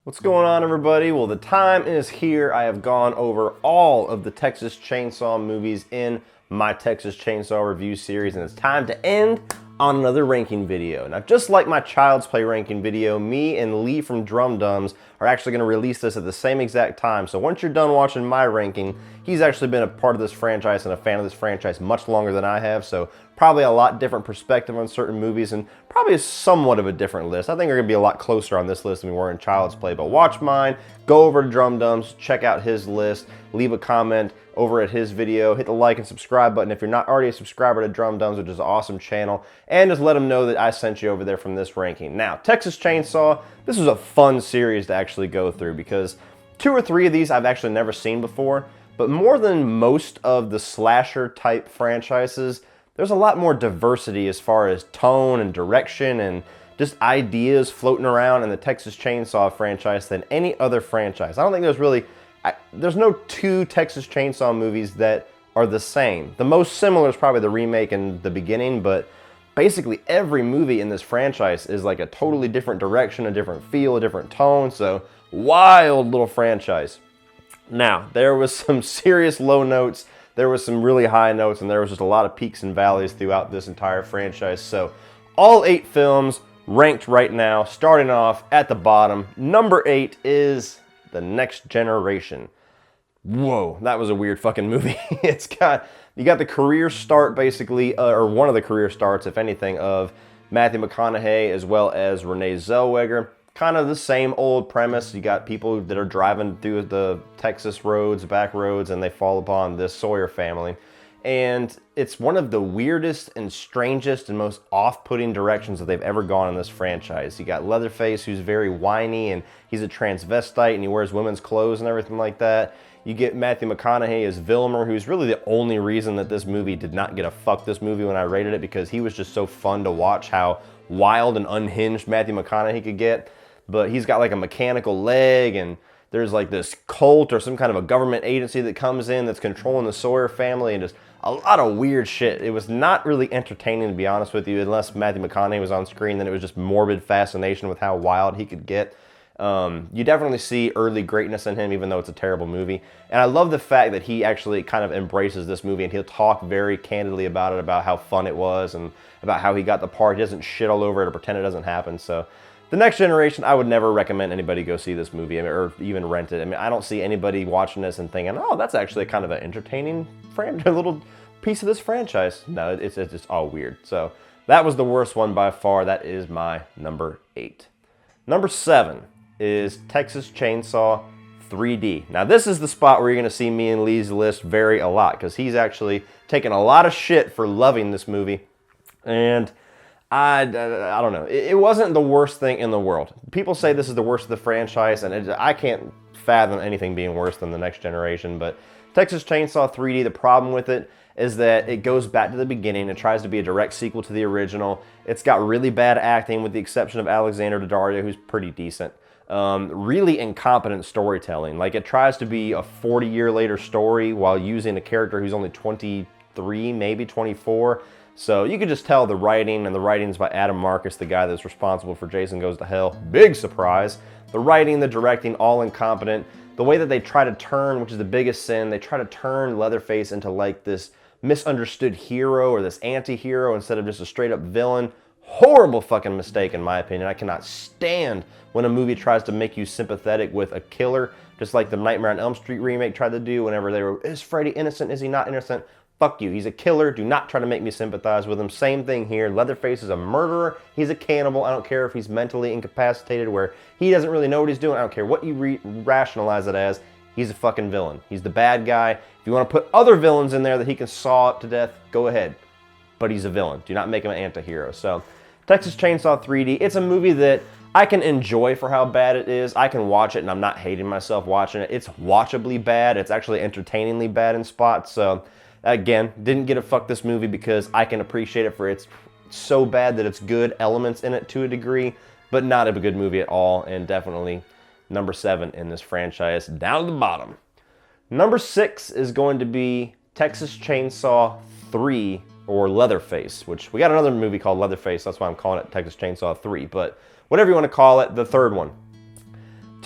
What's going on, everybody? Well, the time is here. I have gone over all of the Texas Chainsaw movies in my Texas Chainsaw review series, and it's time to end on another ranking video. Now, just like my Child's Play ranking video, me and Lee from Drum Dums are actually going to release this at the same exact time. So once you're done watching my ranking, he's actually been a part of this franchise and a fan of this franchise much longer than I have, so probably a lot different perspective on certain movies and probably somewhat of a different list. I think we're going to be a lot closer on this list than we were in Child's Play, but watch mine, go over to Drum Dums, check out his list, leave a comment over at his video, hit the like and subscribe button if you're not already a subscriber to Drum Dums, which is an awesome channel, and just let them know that I sent you over there from this ranking. Now, Texas Chainsaw, this was a fun series to actually go through because 2 or 3 of these I've actually never seen before, but more than most of the slasher type franchises, there's a lot more diversity as far as tone and direction and just ideas floating around in the Texas Chainsaw franchise than any other franchise. I don't think there's really, there's no 2 Texas Chainsaw movies that are the same. The most similar is probably the remake and the beginning, but basically every movie in this franchise is like a totally different direction, a different feel, a different tone, so wild little franchise. Now, there was some serious low notes, there was some really high notes, and there was just a lot of peaks and valleys throughout this entire franchise. So all 8 films ranked right now, starting off at the bottom. Number 8 is The Next Generation. Whoa, that was a weird fucking movie. You got the career start basically, or one of the career starts, if anything, of Matthew McConaughey as well as Renee Zellweger. Kind of the same old premise. You got people that are driving through the Texas roads, back roads, and they fall upon this Sawyer family. And it's one of the weirdest and strangest and most off-putting directions that they've ever gone in this franchise. You got Leatherface, who's very whiny, and he's a transvestite, and he wears women's clothes and everything like that. You get Matthew McConaughey as Vilmer, who's really the only reason that this movie did not get a fuck this movie when I rated it, because he was just so fun to watch how wild and unhinged Matthew McConaughey could get. But he's got like a mechanical leg, and there's like this cult or some kind of a government agency that comes in that's controlling the Sawyer family, and just a lot of weird shit. It was not really entertaining, to be honest with you, unless Matthew McConaughey was on screen. Then it was just morbid fascination with how wild he could get. You definitely see early greatness in him, even though it's a terrible movie. And I love the fact that he actually kind of embraces this movie, and he'll talk very candidly about it, about how fun it was and about how he got the part. He doesn't shit all over it or pretend it doesn't happen. So The Next Generation, I would never recommend anybody go see this movie, or even rent it. I mean, I don't see anybody watching this and thinking, oh, that's actually kind of an entertaining little piece of this franchise. No, it's just all weird. So that was the worst one by far. That is my number 8. Number 7 is Texas Chainsaw 3D. Now, this is the spot where you're going to see me and Lee's list vary a lot, because he's actually taken a lot of shit for loving this movie. And I don't know. It wasn't the worst thing in the world. People say this is the worst of the franchise, and I can't fathom anything being worse than The Next Generation. But Texas Chainsaw 3D, the problem with it is that it goes back to the beginning. It tries to be a direct sequel to the original. It's got really bad acting, with the exception of Alexander Daddario, who's pretty decent. Really incompetent storytelling. Like, it tries to be a 40-year later story while using a character who's only 23, maybe 24. So you could just tell the writing, and the writing's by Adam Marcus, the guy that's responsible for Jason Goes to Hell. Big surprise. The writing, the directing, all incompetent. The way that they try to turn, which is the biggest sin, they try to turn Leatherface into like this misunderstood hero or this anti-hero instead of just a straight up villain. Horrible fucking mistake, in my opinion. I cannot stand when a movie tries to make you sympathetic with a killer, just like the Nightmare on Elm Street remake tried to do whenever they were, is Freddy innocent? Is he not innocent? Fuck you. He's a killer. Do not try to make me sympathize with him. Same thing here. Leatherface is a murderer. He's a cannibal. I don't care if he's mentally incapacitated where he doesn't really know what he's doing. I don't care what you rationalize it as. He's a fucking villain. He's the bad guy. If you want to put other villains in there that he can saw up to death, go ahead. But he's a villain. Do not make him an anti-hero. So, Texas Chainsaw 3D, it's a movie that I can enjoy for how bad it is. I can watch it and I'm not hating myself watching it. It's watchably bad. It's actually entertainingly bad in spots. So, again, didn't get a fuck this movie because I can appreciate it for its so bad that it's good elements in it to a degree, but not a good movie at all, and definitely number 7 in this franchise, down to the bottom. Number 6 is going to be Texas Chainsaw 3, or Leatherface, which we got another movie called Leatherface, that's why I'm calling it Texas Chainsaw 3, but whatever you want to call it, the third one.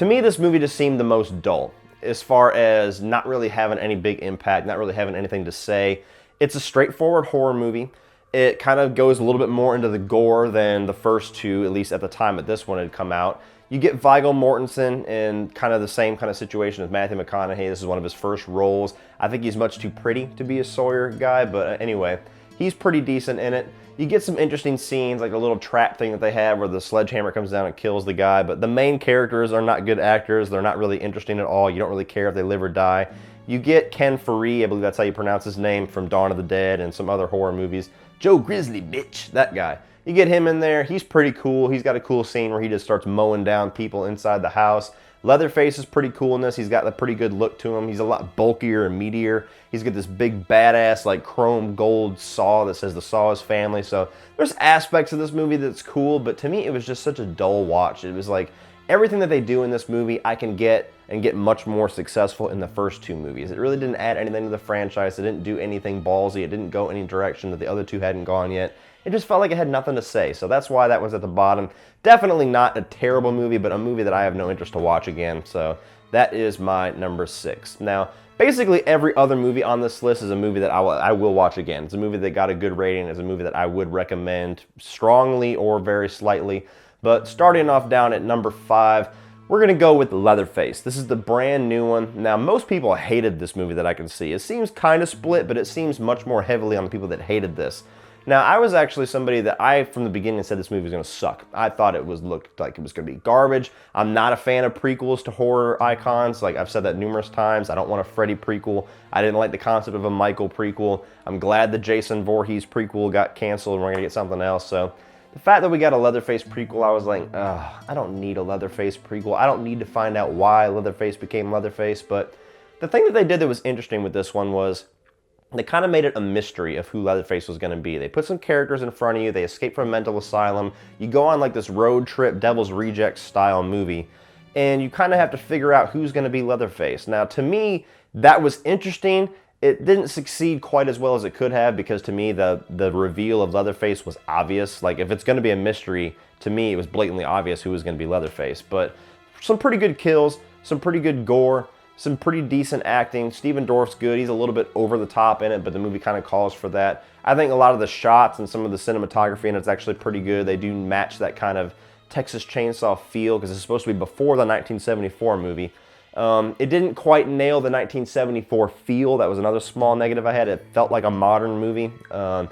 To me, this movie just seemed the most dull, as far as not really having any big impact, not really having anything to say. It's a straightforward horror movie. It kind of goes a little bit more into the gore than the first two, at least at the time that this one had come out. You get Viggo Mortensen in kind of the same kind of situation as Matthew McConaughey. This is one of his first roles. I think he's much too pretty to be a Sawyer guy, but anyway, he's pretty decent in it. You get some interesting scenes, like a little trap thing that they have where the sledgehammer comes down and kills the guy, but the main characters are not good actors. They're not really interesting at all. You don't really care if they live or die. You get Ken Faree, I believe that's how you pronounce his name, from Dawn of the Dead and some other horror movies. Joe Grizzly, bitch, that guy. You get him in there. He's pretty cool. He's got a cool scene where he just starts mowing down people inside the house. Leatherface is pretty cool in this. He's got a pretty good look to him. He's a lot bulkier and meatier. He's got this big badass like chrome gold saw that says the Saw is family. So there's aspects of this movie that's cool, but to me it was just such a dull watch. It was like everything that they do in this movie I can get and get much more successful in the first two movies. It really didn't add anything to the franchise. It didn't do anything ballsy. It didn't go any direction that the other two hadn't gone yet. It just felt like it had nothing to say, so that's why that one's at the bottom. Definitely not a terrible movie, but a movie that I have no interest to watch again, so that is my number 6. Now, basically every other movie on this list is a movie that I will watch again. It's a movie that got a good rating. It's a movie that I would recommend strongly or very slightly, but starting off down at number 5, we're going to go with Leatherface. This is the brand new one. Now, most people hated this movie that I can see. It seems kind of split, but it seems much more heavily on the people that hated this. Now, I was actually somebody that from the beginning said this movie was going to suck. I thought it looked like it was going to be garbage. I'm not a fan of prequels to horror icons. Like, I've said that numerous times. I don't want a Freddy prequel. I didn't like the concept of a Michael prequel. I'm glad the Jason Voorhees prequel got canceled and we're going to get something else. So, the fact that we got a Leatherface prequel, I was like, I don't need a Leatherface prequel. I don't need to find out why Leatherface became Leatherface. But the thing that they did that was interesting with this one was they kind of made it a mystery of who Leatherface was going to be. They put some characters in front of you. They escape from a mental asylum. You go on like this road trip, Devil's Rejects style movie, and you kind of have to figure out who's going to be Leatherface. Now, to me, that was interesting. It didn't succeed quite as well as it could have because to me, the reveal of Leatherface was obvious. Like, if it's going to be a mystery, to me, it was blatantly obvious who was going to be Leatherface. But some pretty good kills, some pretty good gore, some pretty decent acting. Stephen Dorff's good. He's a little bit over the top in it, but the movie kind of calls for that. I think a lot of the shots and some of the cinematography in it's actually pretty good. They do match that kind of Texas Chainsaw feel because it's supposed to be before the 1974 movie. It didn't quite nail the 1974 feel. That was another small negative I had. It felt like a modern movie. And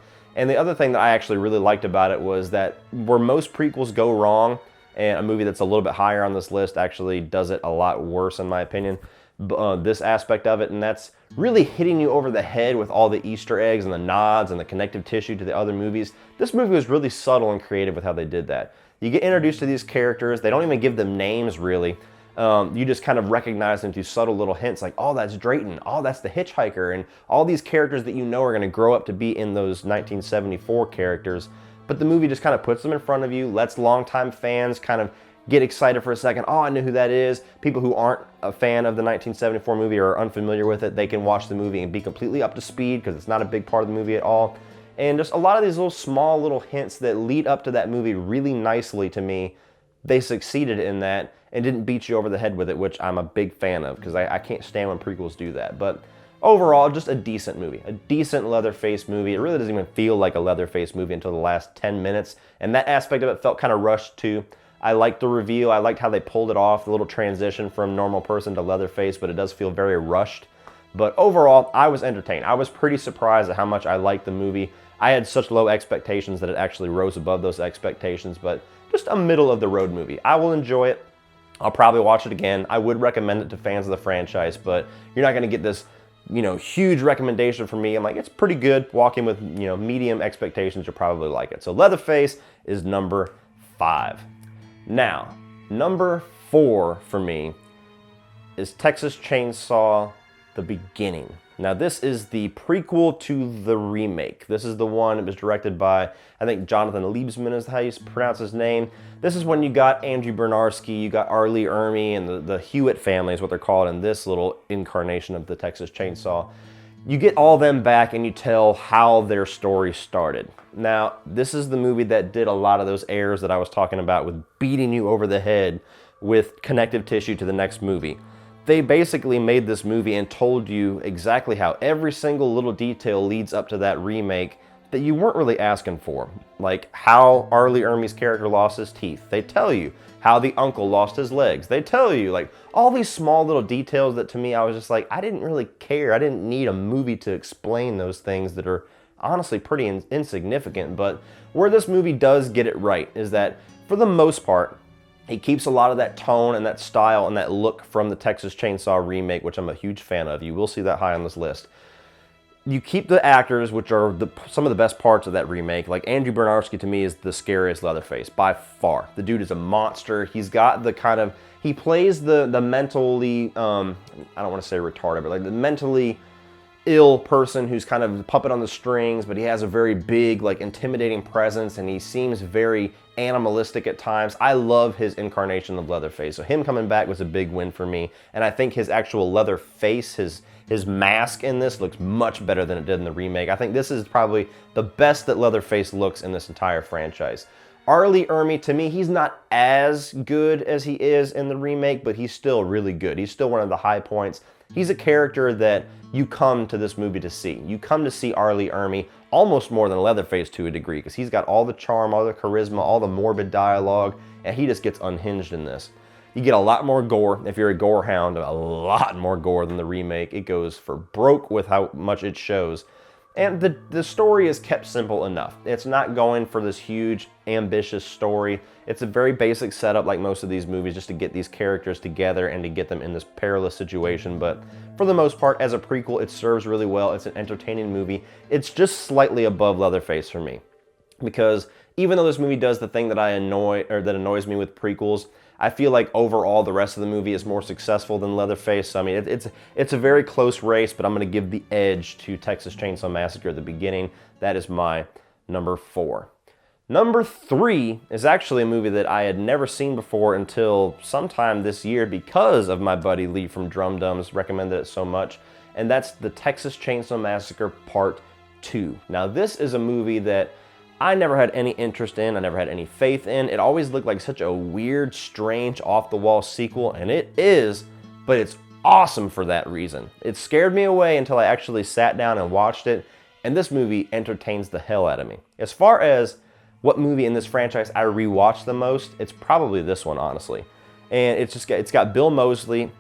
the other thing that I actually really liked about it was that where most prequels go wrong, and a movie that's a little bit higher on this list actually does it a lot worse in my opinion, this aspect of it, and that's really hitting you over the head with all the Easter eggs and the nods and the connective tissue to the other movies. This movie was really subtle and creative with how they did that. You get introduced to these characters. They don't even give them names, really. You just kind of recognize them through subtle little hints like, oh, that's Drayton, oh, that's the hitchhiker, and all these characters that you know are going to grow up to be in those 1974 characters. But the movie just kind of puts them in front of you, lets longtime fans kind of get excited for a second. Oh, I knew who that is. People who aren't a fan of the 1974 movie or are unfamiliar with it, they can watch the movie and be completely up to speed because it's not a big part of the movie at all. And just a lot of these small little hints that lead up to that movie really nicely to me. They succeeded in that and didn't beat you over the head with it, which I'm a big fan of because I can't stand when prequels do that. But overall, just a decent movie, a decent Leatherface movie. It really doesn't even feel like a Leatherface movie until the last 10 minutes. And that aspect of it felt kind of rushed too. I liked the reveal. I liked how they pulled it off, the little transition from normal person to Leatherface, but it does feel very rushed. But overall, I was entertained. I was pretty surprised at how much I liked the movie. I had such low expectations that it actually rose above those expectations, but just a middle-of-the-road movie. I will enjoy it. I'll probably watch it again. I would recommend it to fans of the franchise, but you're not going to get this, huge recommendation from me. I'm like, it's pretty good. Walk in with, medium expectations. You'll probably like it. So Leatherface is number 5. Now, number 4 for me is Texas Chainsaw The Beginning. Now, this is the prequel to the remake. This is the one that was directed by, I think, Jonathan Liebsman is how you pronounce his name. This is when you got Andrew Bernarski, you got R. Lee Ermey, and the Hewitt family is what they're called in this little incarnation of the Texas Chainsaw. You get all them back and you tell how their story started. Now, this is the movie that did a lot of those errors that I was talking about with beating you over the head with connective tissue to the next movie. They basically made this movie and told you exactly how every single little detail leads up to that remake that you weren't really asking for. Like how Arlie Ermey's character lost his teeth. They tell you how the uncle lost his legs. They tell you like all these small little details that to me I was just like, I didn't really care. I didn't need a movie to explain those things that are honestly pretty insignificant. But where this movie does get it right is that for the most part, he keeps a lot of that tone and that style and that look from the Texas Chainsaw remake, which I'm a huge fan of. You will see that high on this list. You keep the actors, which are some of the best parts of that remake. Like Andrew Bernarski to me is the scariest Leatherface by far. The dude is a monster. He's got the kind of, he plays the mentally, I don't want to say retarded, but like the mentally ill person who's kind of a puppet on the strings, but he has a very big, like intimidating presence, and he seems very animalistic at times. I love his incarnation of Leatherface. So him coming back was a big win for me. And I think his actual Leatherface, his mask in this looks much better than it did in the remake. I think this is probably the best that Leatherface looks in this entire franchise. Arlie Ermey, to me, he's not as good as he is in the remake, but he's still really good. He's still one of the high points. He's a character that you come to this movie to see. You come to see Arlie Ermey almost more than Leatherface to a degree, because he's got all the charm, all the charisma, all the morbid dialogue, and he just gets unhinged in this. You get a lot more gore. If you're a gore hound, a lot more gore than the remake. It goes for broke with how much it shows. And the story is kept simple enough. It's not going for this huge, ambitious story. It's a very basic setup like most of these movies, just to get these characters together and to get them in this perilous situation. But for the most part, as a prequel, it serves really well. It's an entertaining movie. It's just slightly above Leatherface for me. Because even though this movie does the thing that that annoys me with prequels, I feel like overall the rest of the movie is more successful than Leatherface. So, I mean, it's a very close race, but I'm going to give the edge to Texas Chainsaw Massacre at the beginning. That is my number 4. Number 3 is actually a movie that I had never seen before until sometime this year because of my buddy Lee from Drum Dums recommended it so much, and that's the Texas Chainsaw Massacre Part 2. Now, this is a movie that I never had any interest in, I never had any faith in. It always looked like such a weird, strange, off-the-wall sequel, and it is, but it's awesome for that reason. It scared me away until I actually sat down and watched it, and this movie entertains the hell out of me. As far as what movie in this franchise I rewatched the most, it's probably this one, honestly. And it's got Bill Moseley,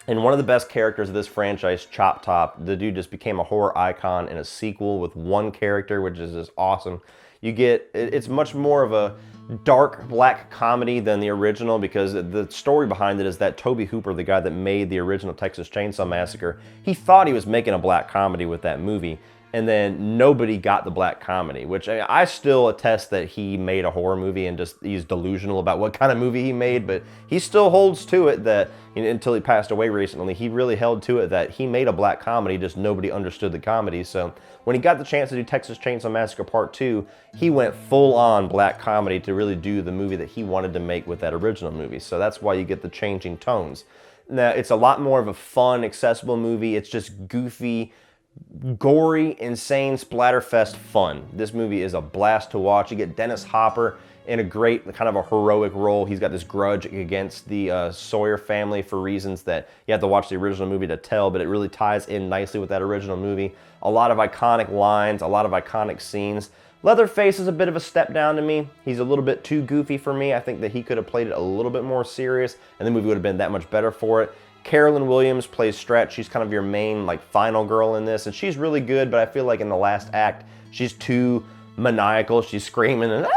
and one of the best characters of this franchise, Chop Top. The dude just became a horror icon in a sequel with one character, which is just awesome. It's much more of a dark black comedy than the original, because the story behind it is that Tobe Hooper, the guy that made the original Texas Chainsaw Massacre, he thought he was making a black comedy with that movie, and then nobody got the black comedy, which I still attest that he made a horror movie and just he's delusional about what kind of movie he made, but he still holds to it that, until he passed away recently, he really held to it that he made a black comedy, just nobody understood the comedy. So when he got the chance to do Texas Chainsaw Massacre Part 2, he went full on black comedy to really do the movie that he wanted to make with that original movie. So that's why you get the changing tones. Now, it's a lot more of a fun, accessible movie. It's just goofy, gory, insane, splatterfest fun. This movie is a blast to watch. You get Dennis Hopper in a great kind of a heroic role. He's got this grudge against the Sawyer family for reasons that you have to watch the original movie to tell, but it really ties in nicely with that original movie. A lot of iconic lines, a lot of iconic scenes. Leatherface is a bit of a step down to me. He's a little bit too goofy for me. I think that he could have played it a little bit more serious, and the movie would have been that much better for it. Carolyn Williams plays Stretch. She's kind of your main, like, final girl in this, and she's really good, but I feel like in the last act, she's too maniacal. She's screaming and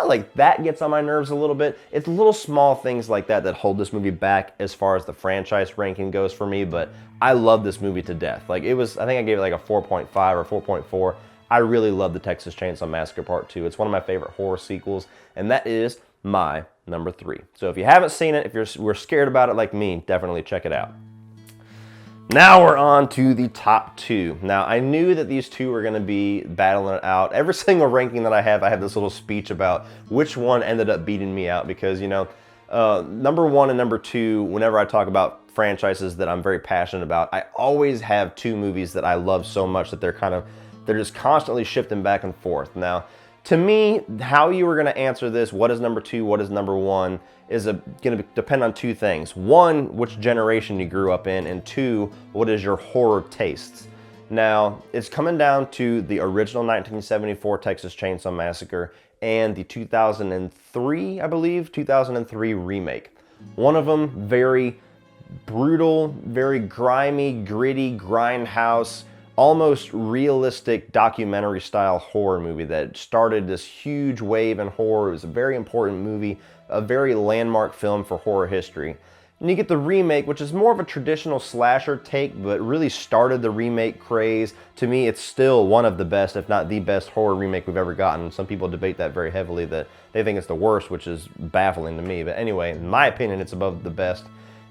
like that gets on my nerves a little bit. It's little small things like that that hold this movie back as far as the franchise ranking goes for me, but I love this movie to death. Like, it was, I think I gave it like a 4.5 or 4.4. I really love the Texas Chainsaw Massacre Part 2. It's one of my favorite horror sequels, and that is my number 3. So if you haven't seen it, if we're scared about it like me, definitely check it out. Now we're on to the top 2. Now, I knew that these two were going to be battling it out. Every single ranking that I have this little speech about which one ended up beating me out, because, you know, number 1 and number 2, whenever I talk about franchises that I'm very passionate about, I always have two movies that I love so much that they're just constantly shifting back and forth. Now, To me, how you were going to answer this, what is number 2, what is number 1, is going to depend on 2 things. 1, which generation you grew up in, and 2, what is your horror tastes. Now, it's coming down to the original 1974 Texas Chainsaw Massacre and the 2003, I believe, 2003 remake. One of them, very brutal, very grimy, gritty, grindhouse, almost realistic documentary-style horror movie that started this huge wave in horror. It was a very important movie, a very landmark film for horror history. And you get the remake, which is more of a traditional slasher take, but really started the remake craze. To me, it's still one of the best, if not the best, horror remake we've ever gotten. Some people debate that very heavily, that they think it's the worst, which is baffling to me. But anyway, in my opinion, it's above the best.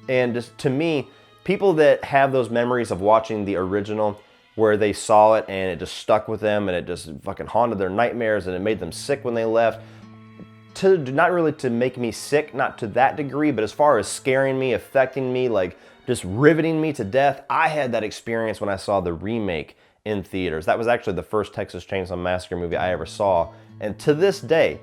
And just to me, people that have those memories of watching the original, where they saw it and it just stuck with them and it just fucking haunted their nightmares and it made them sick when they left. Not really to make me sick, not to that degree, but as far as scaring me, affecting me, like just riveting me to death, I had that experience when I saw the remake in theaters. That was actually the first Texas Chainsaw Massacre movie I ever saw. And to this day,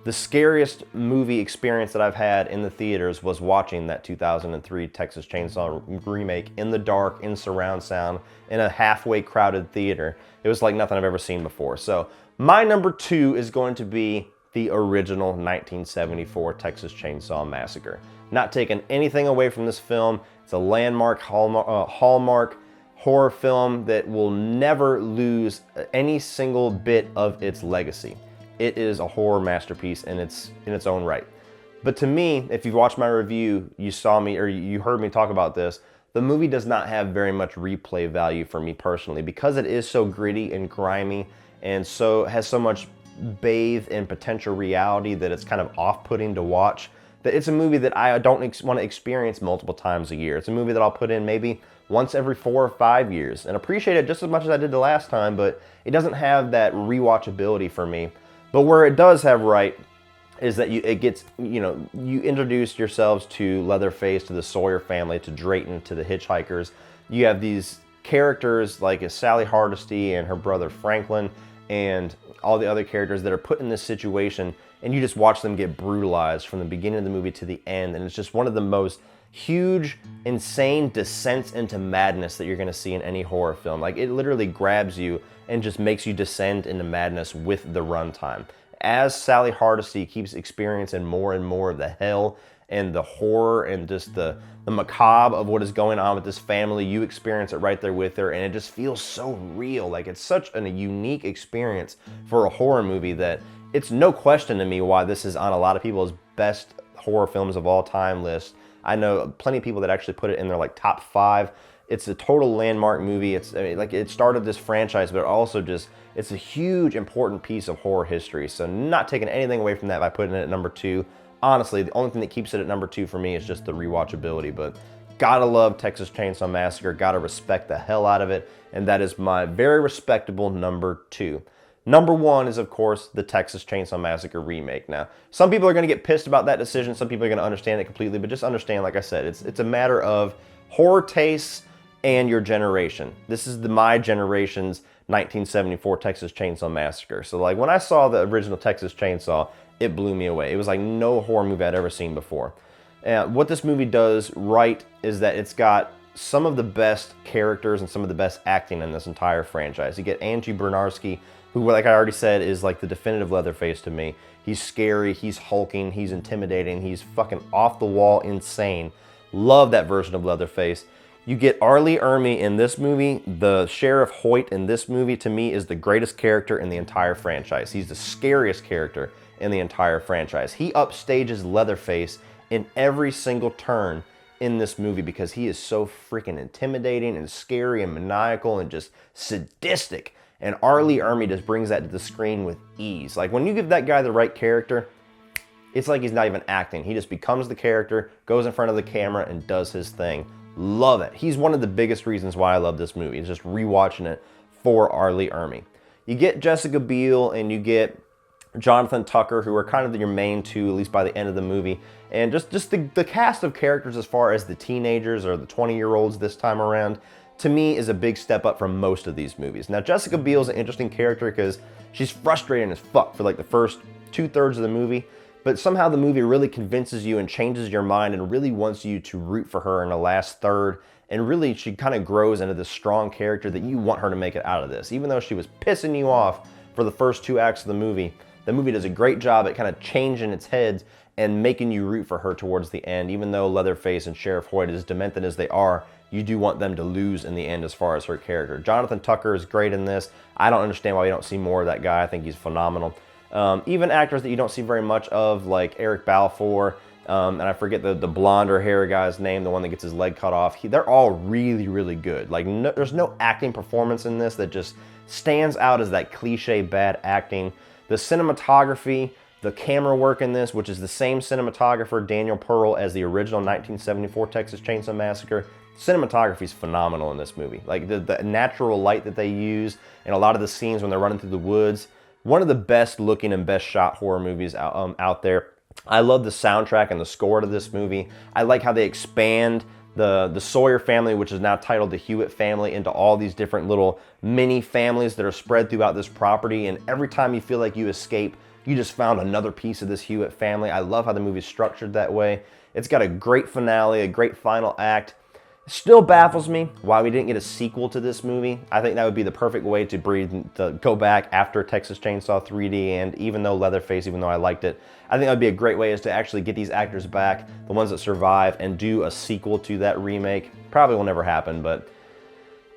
the scariest movie experience that I've had in the theaters was watching that 2003 Texas Chainsaw remake in the dark, in surround sound, in a halfway crowded theater. It was like nothing I've ever seen before. So my number 2 is going to be the original 1974 Texas Chainsaw Massacre. Not taking anything away from this film. It's a landmark Hallmark horror film that will never lose any single bit of its legacy. It is a horror masterpiece in its own right. But to me, if you've watched my review, you saw me, or you heard me talk about this, the movie does not have very much replay value for me personally, because it is so gritty and grimy and has so much bathed in potential reality that it's kind of off-putting to watch. That it's a movie that I don't want to experience multiple times a year. It's a movie that I'll put in maybe once every 4 or 5 years and appreciate it just as much as I did the last time, but it doesn't have that rewatchability for me. But where it does have right is that you introduce yourselves to Leatherface, to the Sawyer family, to Drayton, to the hitchhikers. You have these characters like Sally Hardesty and her brother Franklin and all the other characters that are put in this situation, and you just watch them get brutalized from the beginning of the movie to the end, and it's just one of the most huge, insane descents into madness that you're going to see in any horror film. Like, it literally grabs you and just makes you descend into madness with the runtime. As Sally Hardesty keeps experiencing more and more of the hell and the horror and just the macabre of what is going on with this family, you experience it right there with her, and it just feels so real. Like, it's such a unique experience for a horror movie that it's no question to me why this is on a lot of people's best horror films of all time list. I know plenty of people that actually put it in their like top 5. It's a total landmark movie. It started this franchise, but also it's a huge, important piece of horror history. So not taking anything away from that by putting it at number 2. Honestly, the only thing that keeps it at number 2 for me is just the rewatchability. But gotta love Texas Chainsaw Massacre. Gotta respect the hell out of it. And that is my very respectable number 2. Number 1 is, of course, the Texas Chainsaw Massacre remake. Now, some people are going to get pissed about that decision. Some people are going to understand it completely. But just understand, like I said, it's a matter of horror tastes and your generation. This is my generation's 1974 Texas Chainsaw Massacre. So like when I saw the original Texas Chainsaw, it blew me away. It was like no horror movie I'd ever seen before. And what this movie does right is that it's got some of the best characters and some of the best acting in this entire franchise. You get Angie Bernarski, who, like I already said, is like the definitive Leatherface to me. He's scary, he's hulking, he's intimidating, he's fucking off the wall insane. Love that version of Leatherface. You get R. Lee Ermey in this movie. The Sheriff Hoyt in this movie, to me, is the greatest character in the entire franchise. He's the scariest character in the entire franchise. He upstages Leatherface in every single turn in this movie because he is so freaking intimidating and scary and maniacal and just sadistic. And R. Lee Ermey just brings that to the screen with ease. Like, when you give that guy the right character, it's like he's not even acting. He just becomes the character, goes in front of the camera, and does his thing. Love it. He's one of the biggest reasons why I love this movie. It's just rewatching it for R. Lee Ermey. You get Jessica Biel and you get Jonathan Tucker, who are kind of your main two, at least by the end of the movie. And just the cast of characters as far as the teenagers or the 20-year-olds this time around, to me, is a big step up from most of these movies. Now, Jessica Biel's an interesting character because she's frustrating as fuck for like the first 2/3 of the movie, but somehow the movie really convinces you and changes your mind and really wants you to root for her in the last third. And really, she kind of grows into this strong character that you want her to make it out of this. Even though she was pissing you off for the first 2 acts of the movie does a great job at kind of changing its heads and making you root for her towards the end. Even though Leatherface and Sheriff Hoyt, as demented as they are, you do want them to lose in the end as far as her character. Jonathan Tucker is great in this. I don't understand why we don't see more of that guy. I think he's phenomenal. Even actors that you don't see very much of, like Eric Balfour, and I forget the blonder hair guy's name, the one that gets his leg cut off. They're all really, really good. Like, there's no acting performance in this that just stands out as that cliche bad acting. The cinematography, the camera work in this, which is the same cinematographer, Daniel Pearl, as the original 1974 Texas Chainsaw Massacre. Cinematography is phenomenal in this movie. Like the natural light that they use in a lot of the scenes when they're running through the woods. One of the best looking and best shot horror movies out there. I love the soundtrack and the score to this movie. I like how they expand the Sawyer family, which is now titled the Hewitt family, into all these different little mini families that are spread throughout this property. And every time you feel like you escape, you just found another piece of this Hewitt family. I love how the movie's structured that way. It's got a great finale, a great final act. Still baffles me why we didn't get a sequel to this movie. I think that would be the perfect way to go back after Texas Chainsaw 3D, and even though Leatherface, even though I liked it, I think that would be a great way is to actually get these actors back, the ones that survive, and do a sequel to that remake. Probably will never happen, but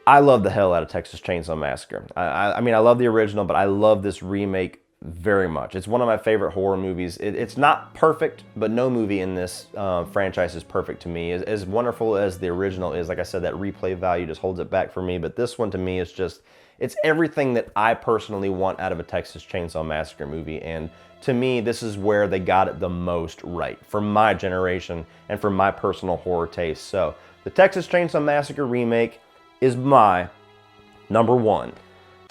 I love the hell out of Texas Chainsaw Massacre. I mean, I love the original, but I love this remake very much. It's one of my favorite horror movies. It's not perfect, but no movie in this franchise is perfect to me. As wonderful as the original is, like I said, that replay value just holds it back for me. But this one to me is just, it's everything that I personally want out of a Texas Chainsaw Massacre movie. And to me, this is where they got it the most right for my generation and for my personal horror taste. So the Texas Chainsaw Massacre remake is my #1.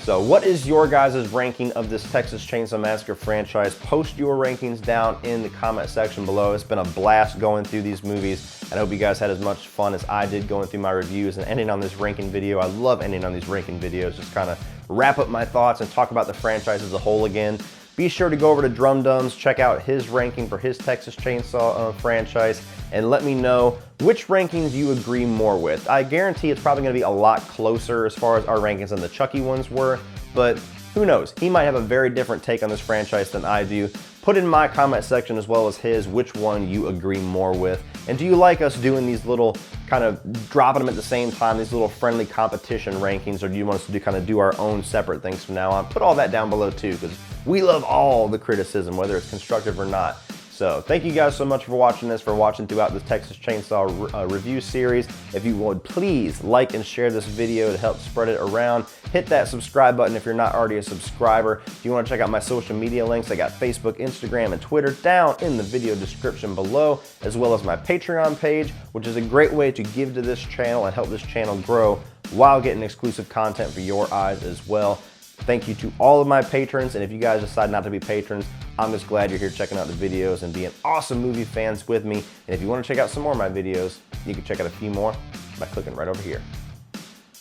So what is your guys' ranking of this Texas Chainsaw Massacre franchise? Post your rankings down in the comment section below. It's been a blast going through these movies, and I hope you guys had as much fun as I did going through my reviews and ending on this ranking video. I love ending on these ranking videos, just kind of wrap up my thoughts and talk about the franchise as a whole again. Be sure to go over to Drum Dumbs, check out his ranking for his Texas Chainsaw franchise, and let me know which rankings you agree more with. I guarantee it's probably going to be a lot closer as far as our rankings than the Chucky ones were, but who knows? He might have a very different take on this franchise than I do. Put in my comment section as well as his which one you agree more with. And do you like us doing these little kind of dropping them at the same time, these little friendly competition rankings, or do you want us to kind of do our own separate things from now on? Put all that down below too, because we love all the criticism, whether it's constructive or not. So thank you guys so much for watching this, for watching throughout this Texas Chainsaw review series. If you would please like and share this video to help spread it around. Hit that subscribe button if you're not already a subscriber. If you want to check out my social media links, I got Facebook, Instagram, and Twitter down in the video description below, as well as my Patreon page, which is a great way to give to this channel and help this channel grow while getting exclusive content for your eyes as well. Thank you to all of my patrons, and if you guys decide not to be patrons, I'm just glad you're here checking out the videos and being awesome movie fans with me. And if you want to check out some more of my videos, you can check out a few more by clicking right over here.